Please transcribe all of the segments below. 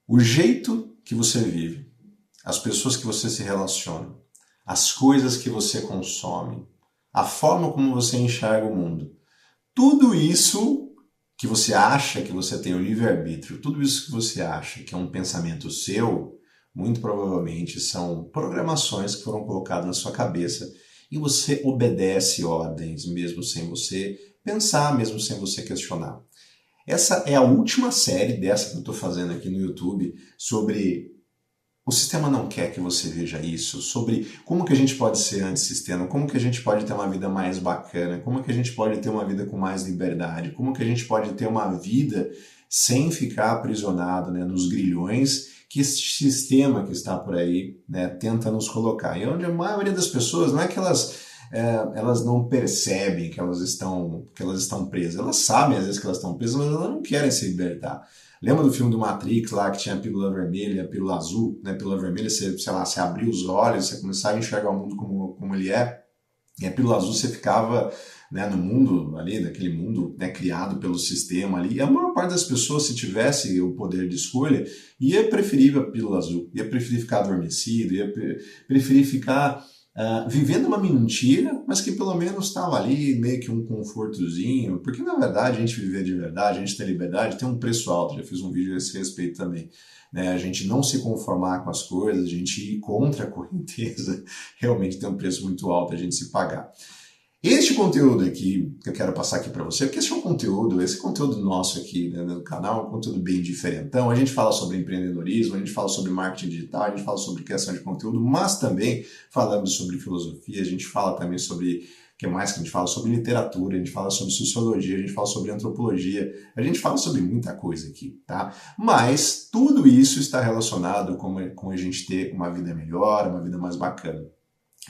O jeito que você vive, as pessoas que você se relaciona, as coisas que você consome, a forma como você enxerga o mundo, tudo isso que você acha que você tem o livre-arbítrio, tudo isso que você acha que é um pensamento seu, muito provavelmente são programações que foram colocadas na sua cabeça e você obedece ordens mesmo sem você pensar, mesmo sem você questionar. Essa é a última série dessa que eu estou fazendo aqui no YouTube sobre o sistema não quer que você veja isso, sobre como que a gente pode ser antissistema, como que a gente pode ter uma vida mais bacana, como que a gente pode ter uma vida com mais liberdade, como que a gente pode ter uma vida sem ficar aprisionado, né, nos grilhões que esse sistema que está por aí, né, tenta nos colocar. E onde a maioria das pessoas, não é que elas não percebem que elas estão presas. Elas sabem às vezes que elas estão presas, mas elas não querem se libertar. Lembra do filme do Matrix lá que tinha a pílula vermelha e a pílula azul? Né? A pílula vermelha, você, sei lá, você abria os olhos, você começava a enxergar o mundo como ele é. E a pílula azul você ficava, né, no mundo ali, daquele mundo, né, criado pelo sistema ali. E a maior parte das pessoas, se tivesse o poder de escolha, ia preferir a pílula azul, ia preferir ficar adormecido, ia preferir ficar vivendo uma mentira, mas que pelo menos estava ali meio que um confortozinho, porque na verdade a gente viver de verdade, a gente ter liberdade, tem um preço alto, já fiz um vídeo a esse respeito também. Né? A gente não se conformar com as coisas, a gente ir contra a correnteza, realmente tem um preço muito alto a gente se pagar. Este conteúdo aqui, que eu quero passar aqui para você, porque esse conteúdo nosso aqui, né, no canal, é um conteúdo bem diferentão. A gente fala sobre empreendedorismo, a gente fala sobre marketing digital, a gente fala sobre criação de conteúdo, mas também falamos sobre filosofia, a gente fala também sobre, o que mais que a gente fala? Sobre literatura, a gente fala sobre sociologia, a gente fala sobre antropologia, a gente fala sobre muita coisa aqui, tá? Mas tudo isso está relacionado com a gente ter uma vida melhor, uma vida mais bacana.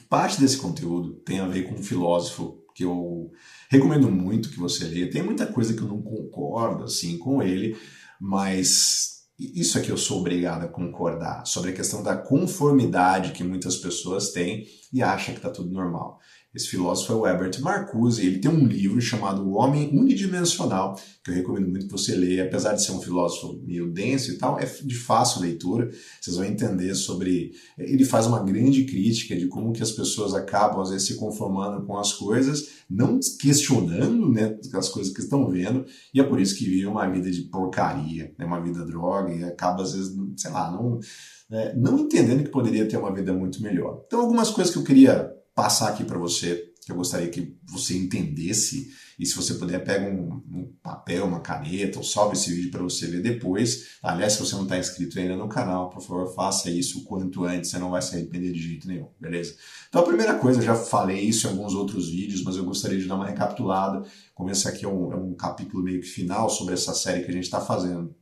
Parte desse conteúdo tem a ver com um filósofo que eu recomendo muito que você leia. Tem muita coisa que eu não concordo assim com ele, mas isso aqui eu sou obrigado a concordar sobre a questão da conformidade que muitas pessoas têm e acham que está tudo normal. Esse filósofo é o Herbert Marcuse, ele tem um livro chamado O Homem Unidimensional, que eu recomendo muito que você leia, apesar de ser um filósofo meio denso e tal, é de fácil leitura, vocês vão entender sobre... Ele faz uma grande crítica de como que as pessoas acabam, às vezes, se conformando com as coisas, não questionando, né, as coisas que estão vendo, e é por isso que vive uma vida de porcaria, né, uma vida droga, e acaba, às vezes, sei lá, não entendendo que poderia ter uma vida muito melhor. Então, algumas coisas que eu queria passar aqui para você, que eu gostaria que você entendesse, e se você puder, pega um papel, uma caneta, ou salve esse vídeo para você ver depois. Aliás, se você não está inscrito ainda no canal, por favor, faça isso o quanto antes, você não vai se arrepender de jeito nenhum, beleza? Então a primeira coisa, eu já falei isso em alguns outros vídeos, mas eu gostaria de dar uma recapitulada, como esse aqui é um capítulo meio que final sobre essa série que a gente está fazendo.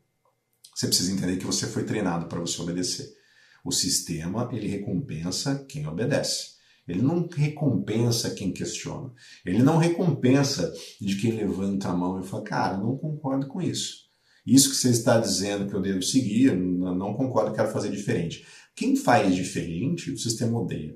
Você precisa entender que você foi treinado para você obedecer. O sistema, ele recompensa quem obedece. Ele não recompensa quem questiona. Ele não recompensa de quem levanta a mão e fala, cara, eu não concordo com isso. Isso que você está dizendo que eu devo seguir, eu não concordo, quero fazer diferente. Quem faz diferente, o sistema odeia.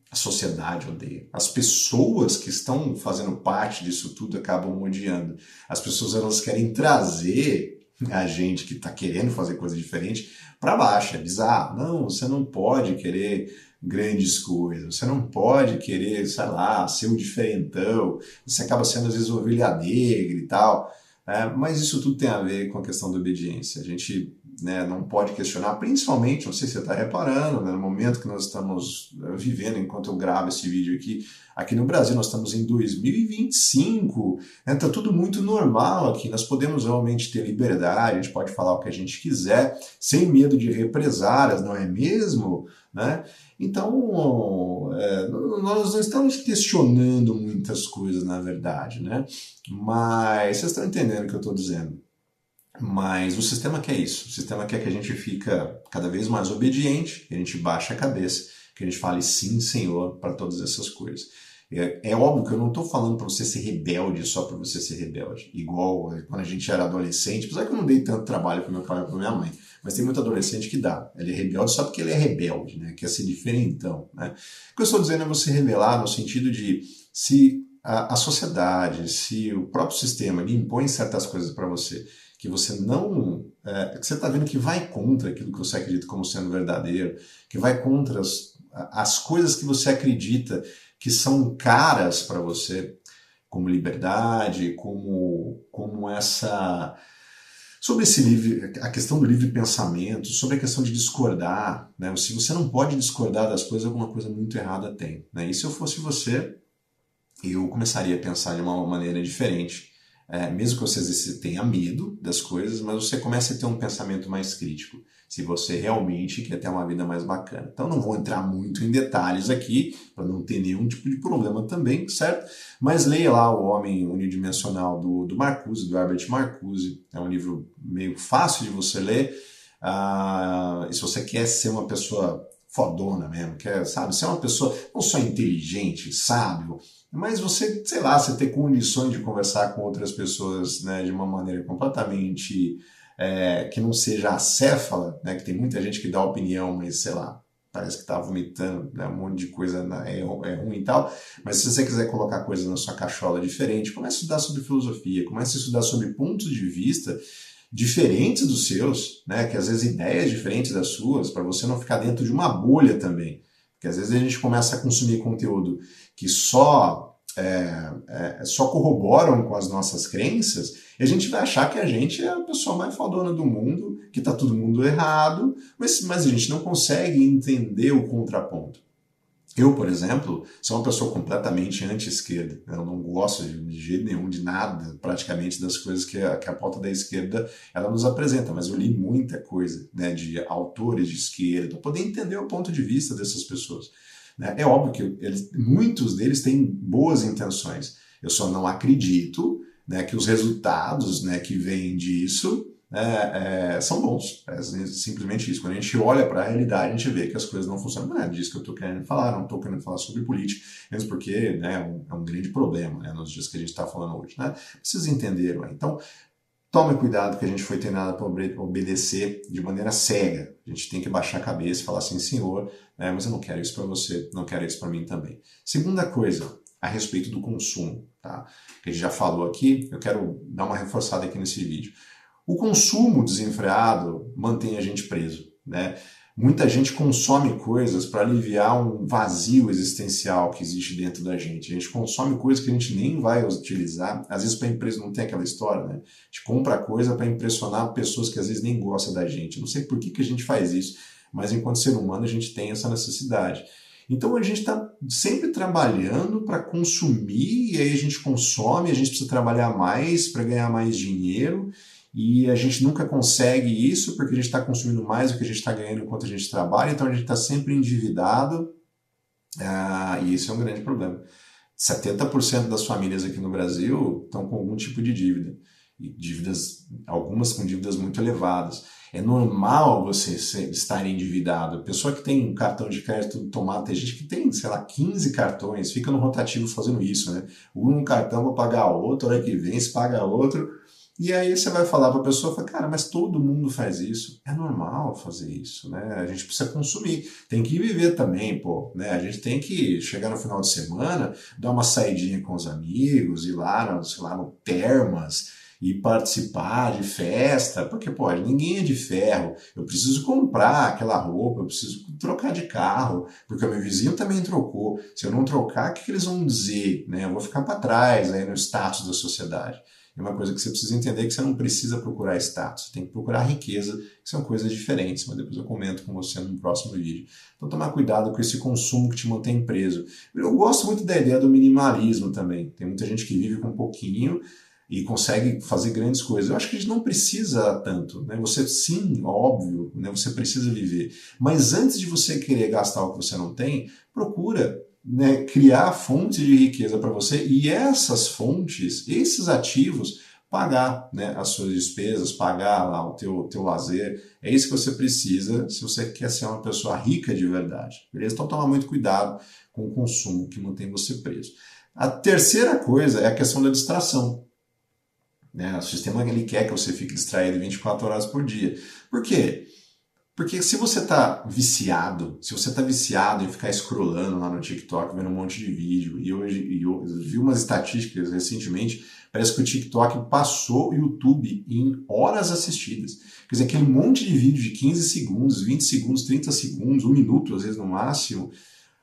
A sociedade odeia. As pessoas que estão fazendo parte disso tudo acabam odiando. As pessoas, elas querem trazer a gente que está querendo fazer coisa diferente para baixo. É bizarro. Não, você não pode querer grandes coisas, você não pode querer, sei lá, ser o diferentão, você acaba sendo às vezes ovelha negra e tal, mas isso tudo tem a ver com a questão da obediência. A gente, né, não pode questionar, principalmente, não sei se você está reparando, né, no momento que nós estamos vivendo, enquanto eu gravo esse vídeo aqui no Brasil, nós estamos em 2025, está tudo muito normal aqui, nós podemos realmente ter liberdade, a gente pode falar o que a gente quiser, sem medo de represálias, não é mesmo? Né? Então, nós não estamos questionando muitas coisas, na verdade, né? Mas vocês estão entendendo o que eu estou dizendo. Mas o sistema quer isso. O sistema quer que a gente fica cada vez mais obediente, que a gente baixe a cabeça, que a gente fale sim, Senhor, para todas essas coisas. É óbvio que eu não estou falando para você ser rebelde só para você ser rebelde. Igual quando a gente era adolescente, apesar que eu não dei tanto trabalho para meu pai e para minha mãe, mas tem muito adolescente que dá. Ele é rebelde só porque ele é rebelde, né? Quer ser diferentão, né? O que eu estou dizendo é você revelar no sentido de se a sociedade, se o próprio sistema lhe impõe certas coisas para você que você não... que você está vendo que vai contra aquilo que você acredita como sendo verdadeiro, que vai contra as coisas que você acredita que são caras para você, como liberdade, como essa... Sobre esse livre, a questão do livre pensamento, sobre a questão de discordar, né? Se você não pode discordar das coisas, alguma coisa muito errada tem, né? E se eu fosse você, eu começaria a pensar de uma maneira diferente. Mesmo que você às vezes tenha medo das coisas, mas você começa a ter um pensamento mais crítico, se você realmente quer ter uma vida mais bacana. Então não vou entrar muito em detalhes aqui, para não ter nenhum tipo de problema também, certo? Mas leia lá O Homem Unidimensional do Marcuse, do Herbert Marcuse. É um livro meio fácil de você ler. E se você quer ser uma pessoa fodona mesmo, quer, sabe, ser uma pessoa não só inteligente, sábio, mas você, sei lá, você ter condições de conversar com outras pessoas, né, de uma maneira completamente que não seja acéfala, né, que tem muita gente que dá opinião, mas sei lá, parece que tá vomitando, né, um monte de coisa é ruim e tal, mas se você quiser colocar coisas na sua cachola diferente, comece a estudar sobre filosofia, comece a estudar sobre pontos de vista diferentes dos seus, né, que às vezes ideias diferentes das suas, para você não ficar dentro de uma bolha também. Porque às vezes a gente começa a consumir conteúdo que só corroboram com as nossas crenças e a gente vai achar que a gente é a pessoa mais fodona do mundo, que está todo mundo errado, mas a gente não consegue entender o contraponto. Eu, por exemplo, sou uma pessoa completamente anti-esquerda. Eu não gosto de jeito nenhum de nada, praticamente, das coisas que a pauta da esquerda ela nos apresenta. Mas eu li muita coisa, né, de autores de esquerda, para poder entender o ponto de vista dessas pessoas. Né? É óbvio que muitos deles têm boas intenções. Eu só não acredito, né, que os resultados, né, que vêm disso são bons. É simplesmente isso. Quando a gente olha para a realidade, a gente vê que as coisas não funcionam. Não é disso que eu estou querendo falar, não estou querendo falar sobre política, mesmo porque, né, é um grande problema, né, nos dias que a gente está falando hoje. Né? Vocês entenderam. Então, tome cuidado, que a gente foi treinado para obedecer de maneira cega. A gente tem que baixar a cabeça e falar assim, senhor, né, mas eu não quero isso para você, não quero isso para mim também. Segunda coisa, a respeito do consumo, tá? Que a gente já falou aqui, eu quero dar uma reforçada aqui nesse vídeo. O consumo desenfreado mantém a gente preso, né? Muita gente consome coisas para aliviar um vazio existencial que existe dentro da gente. A gente consome coisas que a gente nem vai utilizar. Às vezes para a empresa não tem aquela história, né? A gente compra coisa para impressionar pessoas que às vezes nem gostam da gente. Eu não sei por que a gente faz isso, mas enquanto ser humano a gente tem essa necessidade. Então a gente está sempre trabalhando para consumir, e aí a gente consome, a gente precisa trabalhar mais para ganhar mais dinheiro, e a gente nunca consegue isso porque a gente está consumindo mais do que a gente está ganhando enquanto a gente trabalha, então a gente está sempre endividado, e isso é um grande problema. 70% das famílias aqui no Brasil estão com algum tipo de dívida, e algumas com dívidas muito elevadas. É normal você estar endividado. A pessoa que tem um cartão de crédito tomado, tem gente que tem, sei lá, 15 cartões, fica no rotativo fazendo isso, né? Um cartão para pagar outro, hora que vem se paga outro. E aí você vai falar para a pessoa, fala, cara, mas todo mundo faz isso. É normal fazer isso, né? A gente precisa consumir. Tem que viver também, pô, né? A gente tem que chegar no final de semana, dar uma saidinha com os amigos, ir lá, sei lá, no Termas, e participar de festa, porque, pô, ninguém é de ferro, eu preciso comprar aquela roupa, eu preciso trocar de carro, porque o meu vizinho também trocou. Se eu não trocar, o que eles vão dizer? Né? Eu vou ficar para trás aí no status da sociedade. É uma coisa que você precisa entender, que você não precisa procurar status, você tem que procurar riqueza, que são coisas diferentes, mas depois eu comento com você no próximo vídeo. Então tomar cuidado com esse consumo que te mantém preso. Eu gosto muito da ideia do minimalismo também. Tem muita gente que vive com um pouquinho e consegue fazer grandes coisas. Eu acho que a gente não precisa tanto, né? Você, sim, óbvio, né? Você precisa viver. Mas antes de você querer gastar o que você não tem, procura, né, criar fontes de riqueza para você e essas fontes, esses ativos, pagar, né, as suas despesas, pagar lá o teu lazer. É isso que você precisa se você quer ser uma pessoa rica de verdade. Beleza? Então toma muito cuidado com o consumo que mantém você preso. A terceira coisa é a questão da distração. Né? O sistema ele quer que você fique distraído 24 horas por dia. Por quê? Porque se você tá viciado, em ficar scrollando lá no TikTok, vendo um monte de vídeo, e eu vi umas estatísticas recentemente, parece que o TikTok passou o YouTube em horas assistidas. Quer dizer, aquele monte de vídeo de 15 segundos, 20 segundos, 30 segundos, 1 minuto, às vezes no máximo,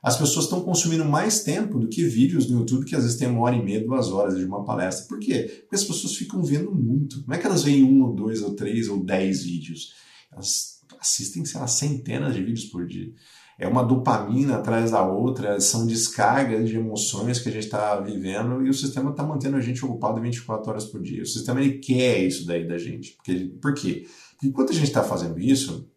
as pessoas estão consumindo mais tempo do que vídeos no YouTube que às vezes tem 1h30, 2 horas de uma palestra. Por quê? Porque as pessoas ficam vendo muito. Não é que elas veem 1, ou 2, ou 3, ou 10 vídeos. Elas assistem, sei lá, centenas de vídeos por dia. É uma dopamina atrás da outra, são descargas de emoções que a gente está vivendo e o sistema está mantendo a gente ocupado 24 horas por dia. O sistema ele quer isso daí da gente. Por quê? Porque enquanto a gente está fazendo isso,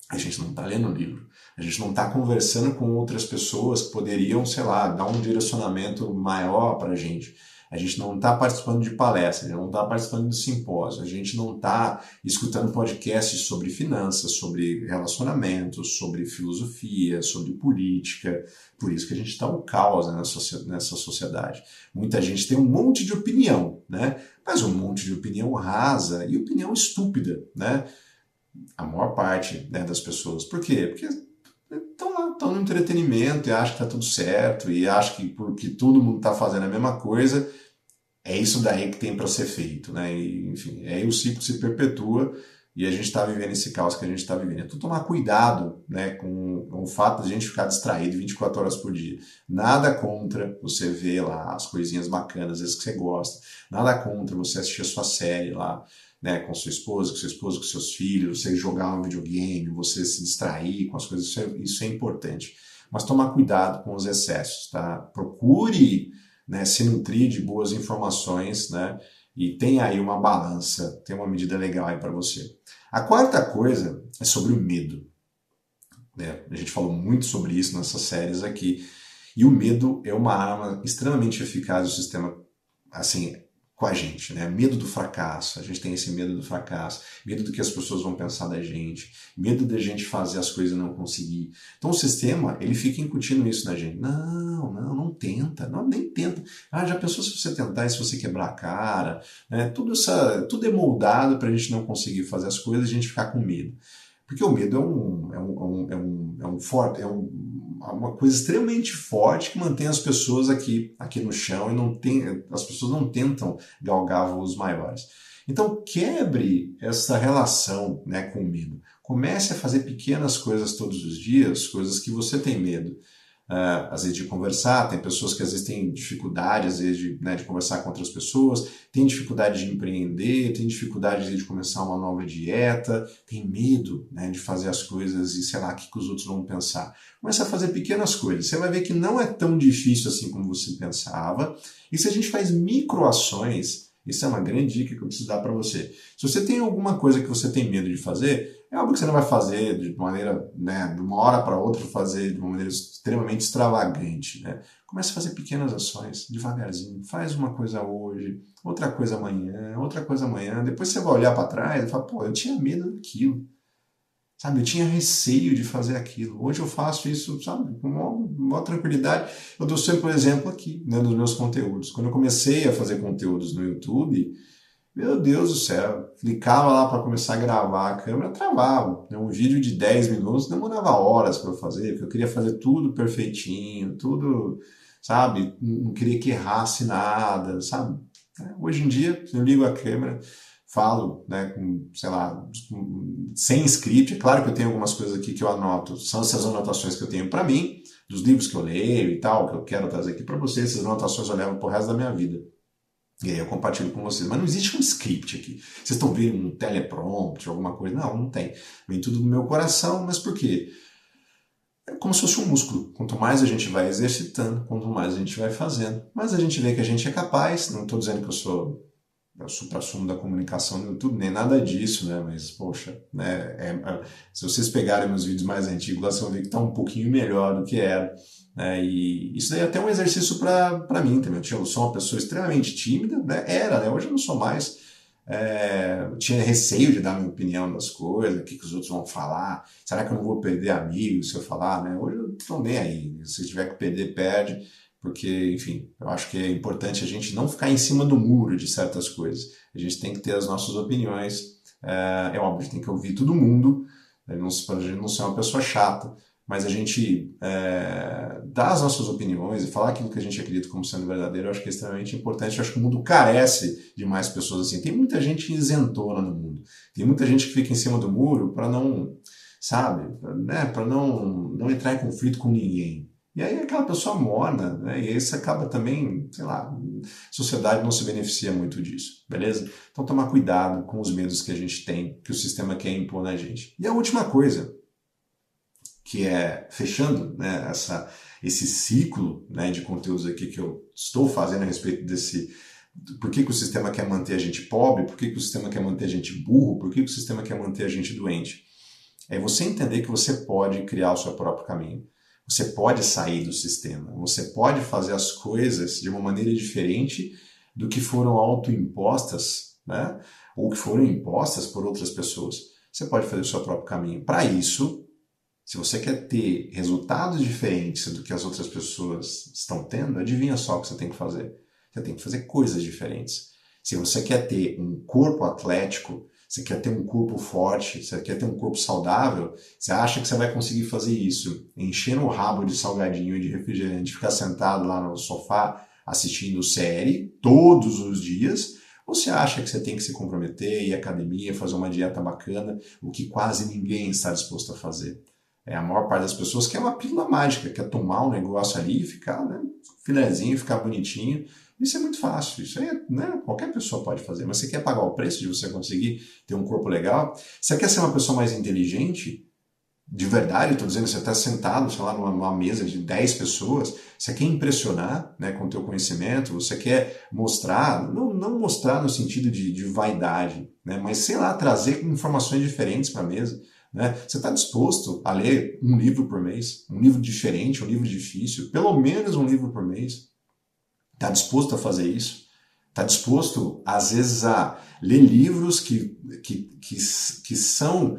a gente não está lendo o livro. A gente não está conversando com outras pessoas que poderiam, sei lá, dar um direcionamento maior para a gente. A gente não está participando de palestras, a gente não está participando de simpósio, a gente não está escutando podcasts sobre finanças, sobre relacionamentos, sobre filosofia, sobre política. Por isso que a gente está um caos nessa sociedade. Muita gente tem um monte de opinião, né? Mas um monte de opinião rasa e opinião estúpida, né? A maior parte, né, das pessoas. Por quê? Porque estão lá, estão no entretenimento e acham que está tudo certo e acham que porque todo mundo está fazendo a mesma coisa, é isso daí que tem para ser feito, né? E, enfim, aí o ciclo se perpetua e a gente está vivendo esse caos que a gente está vivendo. Então tomar cuidado, né, com o fato de a gente ficar distraído 24 horas por dia. Nada contra você ver lá as coisinhas bacanas, às vezes que você gosta. Nada contra você assistir a sua série lá, né, com sua esposa, com seus filhos, você jogar um videogame, você se distrair com as coisas, isso é importante. Mas tomar cuidado com os excessos, tá? Procure, né, se nutrir de boas informações, né, e tem aí uma balança, tem uma medida legal aí para você. A quarta coisa é sobre o medo. Né? A gente falou muito sobre isso nessas séries aqui, e o medo é uma arma extremamente eficaz do sistema, assim, com a gente, né? Medo do fracasso, a gente tem esse medo do fracasso, medo do que as pessoas vão pensar da gente, medo da gente fazer as coisas e não conseguir. Então o sistema, ele fica incutindo isso na gente. Não tenta, nem tenta. Já pensou se você tentar e se você quebrar a cara? Né? Tudo é moldado para a gente não conseguir fazer as coisas e a gente ficar com medo. Porque o medo é uma coisa extremamente forte que mantém as pessoas aqui no chão e as pessoas não tentam galgar voos maiores. Então quebre essa relação, né, com o medo. Comece a fazer pequenas coisas todos os dias, coisas que você tem medo. Às vezes de conversar, tem pessoas que às vezes têm dificuldade, às vezes de conversar com outras pessoas, tem dificuldade de empreender, tem dificuldade de começar uma nova dieta, tem medo, né, de fazer as coisas e sei lá, o que os outros vão pensar. Começa a fazer pequenas coisas, você vai ver que não é tão difícil assim como você pensava, e se a gente faz microações, isso é uma grande dica que eu preciso dar para você. Se você tem alguma coisa que você tem medo de fazer, é algo que você não vai fazer de maneira, né, de uma hora para outra, fazer de uma maneira extremamente extravagante. Né? Comece a fazer pequenas ações, devagarzinho. Faz uma coisa hoje, outra coisa amanhã. Depois você vai olhar para trás e fala, pô, eu tinha medo daquilo. Sabe, eu tinha receio de fazer aquilo. Hoje eu faço isso, sabe, com maior tranquilidade. Eu dou sempre um exemplo aqui, né, dos meus conteúdos. Quando eu comecei a fazer conteúdos no YouTube, meu Deus do céu, clicava lá para começar a gravar, a câmera travava. Um vídeo de 10 minutos demorava horas para eu fazer, porque eu queria fazer tudo perfeitinho, tudo, sabe, não queria que errasse nada, sabe. Hoje em dia, eu ligo a câmera, falo, né, com, sei lá, sem script. É claro que eu tenho algumas coisas aqui que eu anoto, são essas anotações que eu tenho para mim, dos livros que eu leio e tal, que eu quero trazer aqui para vocês. Essas anotações eu levo pro resto da minha vida. E aí eu compartilho com vocês. Mas não existe um script aqui. Vocês estão vendo um teleprompter, alguma coisa? Não tem. Vem tudo do meu coração, mas por quê? É como se fosse um músculo. Quanto mais a gente vai exercitando, quanto mais a gente vai fazendo. Mas a gente vê que a gente é capaz. Não estou dizendo que eu sou o supra-sumo da comunicação no YouTube, nem nada disso, né? Mas, poxa, né? Se vocês pegarem meus vídeos mais antigos, lá vocês vão ver que está um pouquinho melhor do que era. E isso daí é até um exercício para mim também. Eu sou uma pessoa extremamente tímida, né? Né? Hoje eu não sou mais. Eu tinha receio de dar minha opinião das coisas, o que os outros vão falar. Será que eu não vou perder amigos se eu falar, né? Hoje eu não estou nem aí. Se tiver que perder, perde. Porque, enfim, eu acho que é importante a gente não ficar em cima do muro de certas coisas. A gente tem que ter as nossas opiniões. É óbvio, a gente tem que ouvir todo mundo, Pra gente não ser uma pessoa chata, mas a gente dar as nossas opiniões e falar aquilo que a gente acredita como sendo verdadeiro, eu acho que é extremamente importante. Eu acho que o mundo carece de mais pessoas assim. Tem muita gente isentona no mundo. Tem muita gente que fica em cima do muro para não, sabe, né, para não entrar em conflito com ninguém. E aí aquela pessoa morna, né, e aí você acaba também, sei lá, a sociedade não se beneficia muito disso, beleza? Então tomar cuidado com os medos que a gente tem, que o sistema quer impor na gente. E a última coisa, que é fechando, né, esse ciclo, né, de conteúdos aqui que eu estou fazendo a respeito desse por que o sistema quer manter a gente pobre, por que o sistema quer manter a gente burro, por que o sistema quer manter a gente doente. É você entender que você pode criar o seu próprio caminho. Você pode sair do sistema. Você pode fazer as coisas de uma maneira diferente do que foram autoimpostas, né? Ou que foram impostas por outras pessoas. Você pode fazer o seu próprio caminho. Para isso, se você quer ter resultados diferentes do que as outras pessoas estão tendo, adivinha só o que você tem que fazer. Você tem que fazer coisas diferentes. Se você quer ter um corpo atlético, você quer ter um corpo forte, você quer ter um corpo saudável, você acha que você vai conseguir fazer isso enchendo o rabo de salgadinho e de refrigerante, ficar sentado lá no sofá assistindo série todos os dias, ou você acha que você tem que se comprometer, ir à academia, fazer uma dieta bacana, o que quase ninguém está disposto a fazer? A maior parte das pessoas quer uma pílula mágica, quer tomar um negócio ali e ficar, né, filezinho, ficar bonitinho. Isso é muito fácil, isso aí, né, qualquer pessoa pode fazer, mas você quer pagar o preço de você conseguir ter um corpo legal? Você quer ser uma pessoa mais inteligente? De verdade, estou dizendo, você está sentado, sei lá, numa mesa de 10 pessoas, você quer impressionar, né, com o teu conhecimento, você quer mostrar, não mostrar no sentido de vaidade, né, mas, sei lá, trazer informações diferentes para a mesa. Né? Você está disposto a ler um livro por mês, um livro diferente, um livro difícil, pelo menos um livro por mês? Está disposto a fazer isso? Está disposto, às vezes, a ler livros que são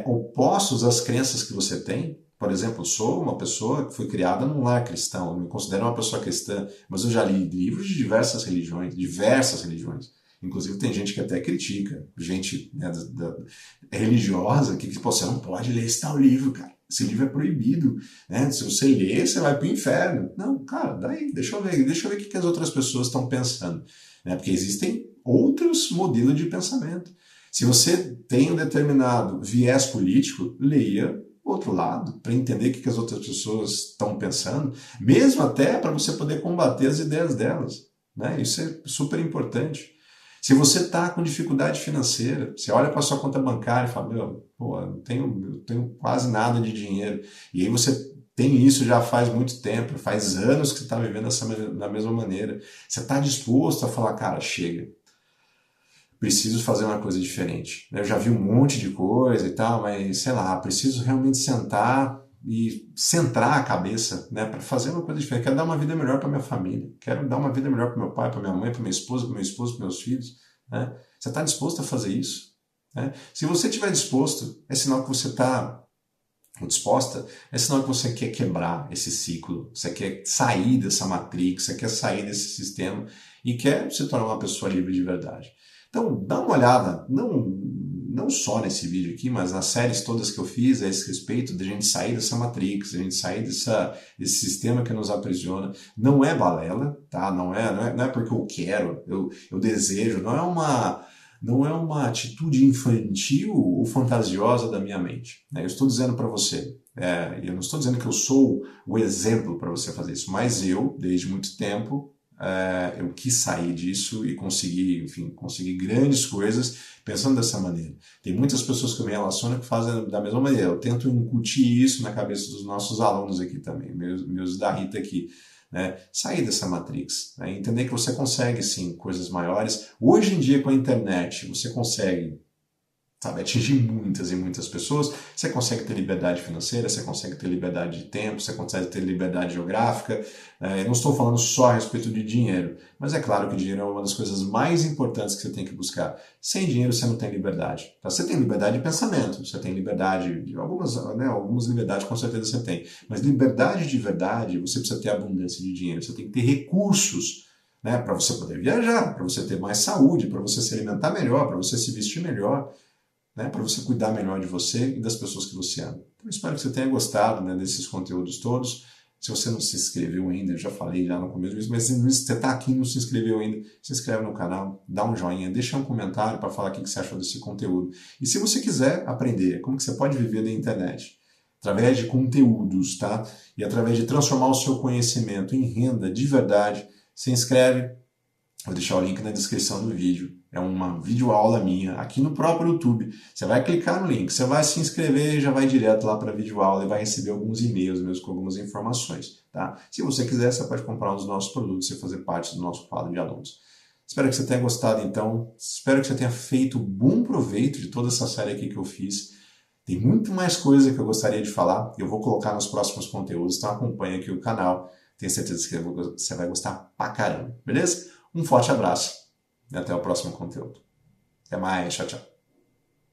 opostos às crenças que você tem? Por exemplo, eu sou uma pessoa que foi criada num lar cristão, eu me considero uma pessoa cristã, mas eu já li livros de diversas religiões. Inclusive tem gente que até critica, gente, né, religiosa, que pô, você não pode ler esse tal livro, cara. Esse livro é proibido, né? Se você ler, você vai para o inferno. Não, cara, daí, deixa eu ver o que as outras pessoas estão pensando, né? Porque existem outros modelos de pensamento. Se você tem um determinado viés político, leia o outro lado, para entender o que as outras pessoas estão pensando, mesmo até para você poder combater as ideias delas, né? Isso é super importante. Se você está com dificuldade financeira, você olha para a sua conta bancária e fala, meu, pô, eu tenho quase nada de dinheiro. E aí você tem isso já faz muito tempo, faz anos que você está vivendo da mesma maneira. Você está disposto a falar, cara, chega, preciso fazer uma coisa diferente. Eu já vi um monte de coisa e tal, mas sei lá, preciso realmente sentar e centrar a cabeça, né, para fazer uma coisa diferente. Quero dar uma vida melhor para minha família, quero dar uma vida melhor para meu pai, para minha mãe, para minha esposa, para meu esposo, para meus filhos. Né? Você está disposto a fazer isso? Né? Se você estiver disposto, é sinal que você está disposta, é sinal que você quer quebrar esse ciclo, você quer sair dessa matrix, você quer sair desse sistema e quer se tornar uma pessoa livre de verdade. Então, dá uma olhada, não só nesse vídeo aqui, mas nas séries todas que eu fiz a esse respeito, de a gente sair dessa matrix, de a gente sair desse sistema que nos aprisiona. Não é balela, tá? Não é porque eu quero, eu desejo, não é uma atitude infantil ou fantasiosa da minha mente. Né? Eu estou dizendo para você, eu não estou dizendo que eu sou o exemplo para você fazer isso, mas eu, desde muito tempo, eu quis sair disso e conseguir grandes coisas pensando dessa maneira. Tem muitas pessoas que eu me relaciono que fazem da mesma maneira. Eu tento incutir isso na cabeça dos nossos alunos aqui também, meus da Rita aqui. Né? Sair dessa matrix, né? Entender que você consegue sim coisas maiores. Hoje em dia com a internet você consegue, sabe, atingir muitas e muitas pessoas, você consegue ter liberdade financeira, você consegue ter liberdade de tempo, você consegue ter liberdade geográfica. Eu não estou falando só a respeito de dinheiro, mas é claro que o dinheiro é uma das coisas mais importantes que você tem que buscar. Sem dinheiro você não tem liberdade. Tá? Você tem liberdade de pensamento, você tem liberdade, algumas liberdades com certeza você tem, mas liberdade de verdade, você precisa ter abundância de dinheiro, você tem que ter recursos, né, para você poder viajar, para você ter mais saúde, para você se alimentar melhor, para você se vestir melhor. né, para você cuidar melhor de você e das pessoas que você ama. Então, espero que você tenha gostado, né, desses conteúdos todos. Se você não se inscreveu ainda, eu já falei já no começo disso, mas se você está aqui e não se inscreveu ainda, se inscreve no canal, dá um joinha, deixa um comentário para falar o que você achou desse conteúdo. E se você quiser aprender como que você pode viver da internet, através de conteúdos, tá? E através de transformar o seu conhecimento em renda de verdade, se inscreve. Vou deixar o link na descrição do vídeo. É uma videoaula minha aqui no próprio YouTube. Você vai clicar no link, você vai se inscrever e já vai direto lá para a videoaula e vai receber alguns e-mails mesmo com algumas informações. Tá? Se você quiser, você pode comprar um dos nossos produtos e fazer parte do nosso quadro de alunos. Espero que você tenha gostado, então. Espero que você tenha feito bom proveito de toda essa série aqui que eu fiz. Tem muito mais coisa que eu gostaria de falar. Eu vou colocar nos próximos conteúdos, então acompanha aqui o canal. Tenho certeza que você vai gostar pra caramba, beleza? Um forte abraço e até o próximo conteúdo. Até mais, tchau, tchau.